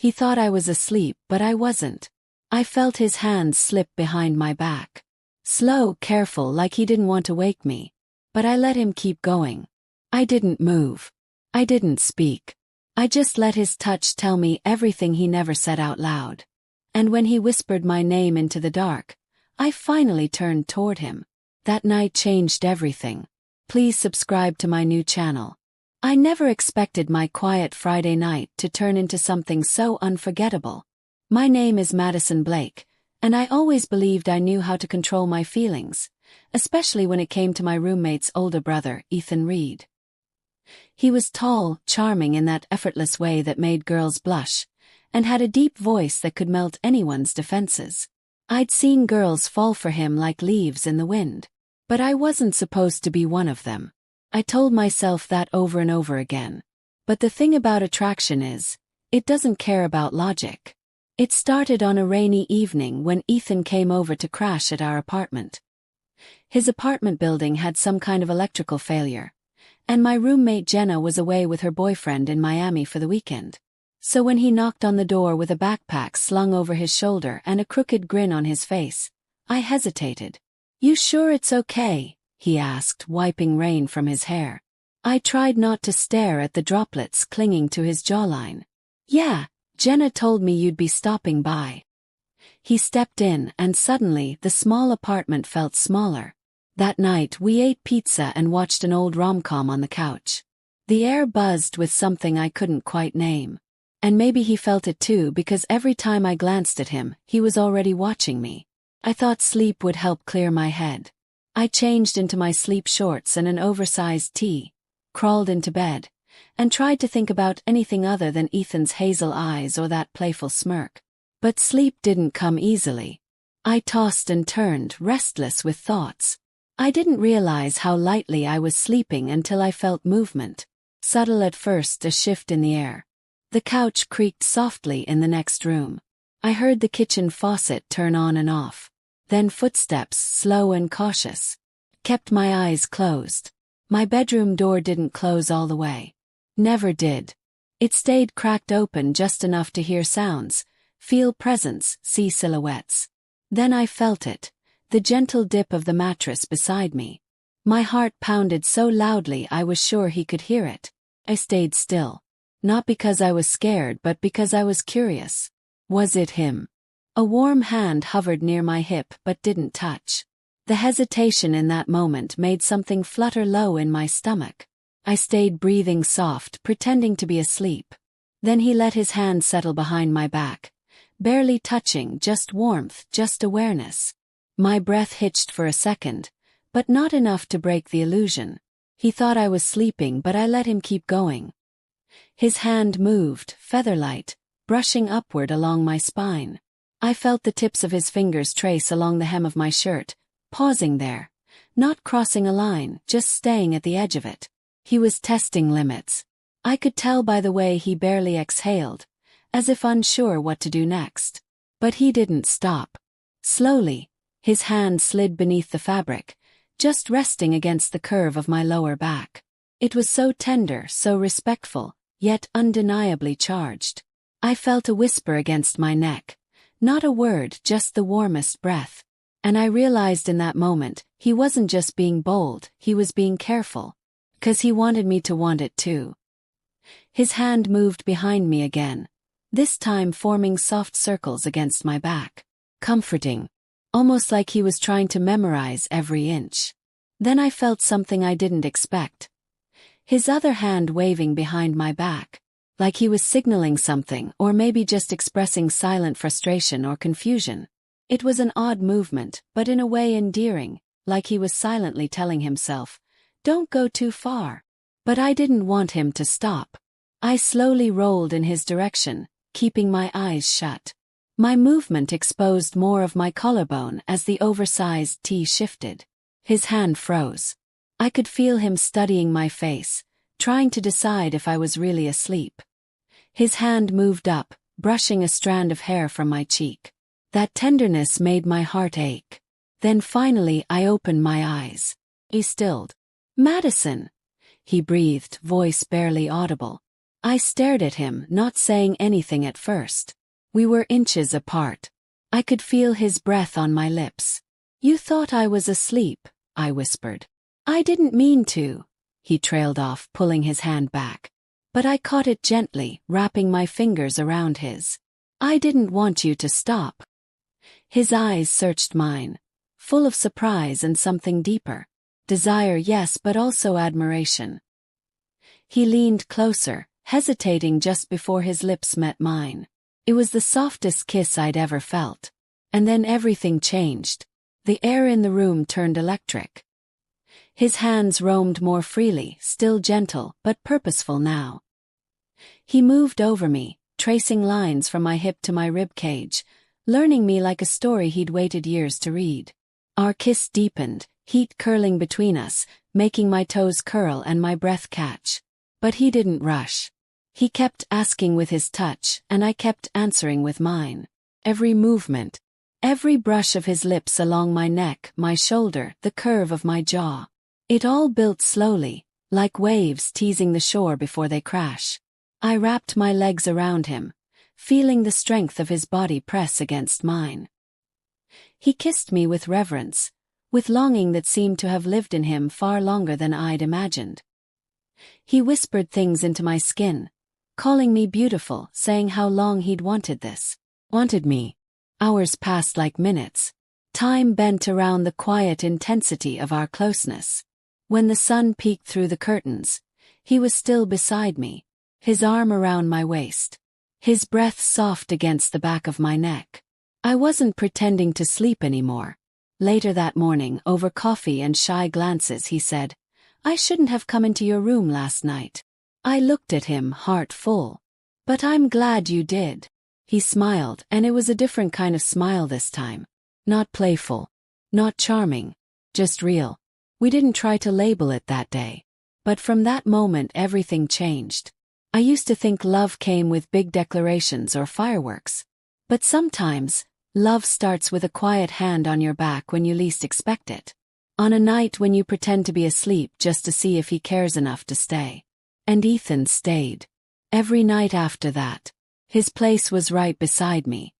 He thought I was asleep, but I wasn't. I felt his hands slip behind my back. Slow, careful, like he didn't want to wake me. But I let him keep going. I didn't move. I didn't speak. I just let his touch tell me everything he never said out loud. And when he whispered my name into the dark, I finally turned toward him. That night changed everything. Please subscribe to my new channel. I never expected my quiet Friday night to turn into something so unforgettable. My name is Madison Blake, and I always believed I knew how to control my feelings, especially when it came to my roommate's older brother, Ethan Reed. He was tall, charming in that effortless way that made girls blush, and had a deep voice that could melt anyone's defenses. I'd seen girls fall for him like leaves in the wind, but I wasn't supposed to be one of them. I told myself that over and over again. But the thing about attraction is, it doesn't care about logic. It started on a rainy evening when Ethan came over to crash at our apartment. His apartment building had some kind of electrical failure, and my roommate Jenna was away with her boyfriend in Miami for the weekend. So when he knocked on the door with a backpack slung over his shoulder and a crooked grin on his face, I hesitated. "You sure it's okay?" he asked, wiping rain from his hair. I tried not to stare at the droplets clinging to his jawline. "Yeah, Jenna told me you'd be stopping by." He stepped in, and suddenly the small apartment felt smaller. That night we ate pizza and watched an old rom-com on the couch. The air buzzed with something I couldn't quite name. And maybe he felt it too, because every time I glanced at him, he was already watching me. I thought sleep would help clear my head. I changed into my sleep shorts and an oversized tee, crawled into bed, and tried to think about anything other than Ethan's hazel eyes or that playful smirk. But sleep didn't come easily. I tossed and turned, restless with thoughts. I didn't realize how lightly I was sleeping until I felt movement. Subtle at first, a shift in the air. The couch creaked softly in the next room. I heard the kitchen faucet turn on and off. Then footsteps, slow and cautious. Kept my eyes closed. My bedroom door didn't close all the way. Never did. It stayed cracked open just enough to hear sounds, feel presence, see silhouettes. Then I felt it, the gentle dip of the mattress beside me. My heart pounded so loudly I was sure he could hear it. I stayed still. Not because I was scared, but because I was curious. Was it him? A warm hand hovered near my hip but didn't touch. The hesitation in that moment made something flutter low in my stomach. I stayed breathing soft, pretending to be asleep. Then he let his hand settle behind my back. Barely touching, just warmth, just awareness. My breath hitched for a second, but not enough to break the illusion. He thought I was sleeping, but I let him keep going. His hand moved, featherlight, brushing upward along my spine. I felt the tips of his fingers trace along the hem of my shirt, pausing there, not crossing a line, just staying at the edge of it. He was testing limits. I could tell by the way he barely exhaled, as if unsure what to do next. But he didn't stop. Slowly, his hand slid beneath the fabric, just resting against the curve of my lower back. It was so tender, so respectful, yet undeniably charged. I felt a whisper against my neck. Not a word, just the warmest breath. And I realized in that moment, he wasn't just being bold, he was being careful. 'Cause he wanted me to want it too. His hand moved behind me again, this time forming soft circles against my back. Comforting. Almost like he was trying to memorize every inch. Then I felt something I didn't expect. His other hand waving behind my back, like he was signaling something, or maybe just expressing silent frustration or confusion. It was an odd movement, but in a way endearing, like he was silently telling himself, "Don't go too far." But I didn't want him to stop. I slowly rolled in his direction, keeping my eyes shut. My movement exposed more of my collarbone as the oversized tee shifted. His hand froze. I could feel him studying my face, trying to decide if I was really asleep. His hand moved up, brushing a strand of hair from my cheek. That tenderness made my heart ache. Then finally I opened my eyes. He stilled. "Madison," he breathed, voice barely audible. I stared at him, not saying anything at first. We were inches apart. I could feel his breath on my lips. "You thought I was asleep," I whispered. "I didn't mean to," he trailed off, pulling his hand back. But I caught it gently, wrapping my fingers around his. "I didn't want you to stop." His eyes searched mine, full of surprise and something deeper. Desire, yes, but also admiration. He leaned closer, hesitating just before his lips met mine. It was the softest kiss I'd ever felt. And then everything changed. The air in the room turned electric. His hands roamed more freely, still gentle, but purposeful now. He moved over me, tracing lines from my hip to my rib cage, learning me like a story he'd waited years to read. Our kiss deepened, heat curling between us, making my toes curl and my breath catch. But he didn't rush. He kept asking with his touch, and I kept answering with mine. Every movement, every brush of his lips along my neck, my shoulder, the curve of my jaw. It all built slowly, like waves teasing the shore before they crash. I wrapped my legs around him, feeling the strength of his body press against mine. He kissed me with reverence, with longing that seemed to have lived in him far longer than I'd imagined. He whispered things into my skin, calling me beautiful, saying how long he'd wanted this. Wanted me. Hours passed like minutes. Time bent around the quiet intensity of our closeness. When the sun peeked through the curtains, he was still beside me, his arm around my waist, his breath soft against the back of my neck. I wasn't pretending to sleep anymore. Later that morning, over coffee and shy glances, he said, "I shouldn't have come into your room last night." I looked at him, heart full. "But I'm glad you did." He smiled, and it was a different kind of smile this time. Not playful, not charming, just real. We didn't try to label it that day. But from that moment everything changed. I used to think love came with big declarations or fireworks. But sometimes, love starts with a quiet hand on your back when you least expect it. On a night when you pretend to be asleep just to see if he cares enough to stay. And Ethan stayed. Every night after that. His place was right beside me.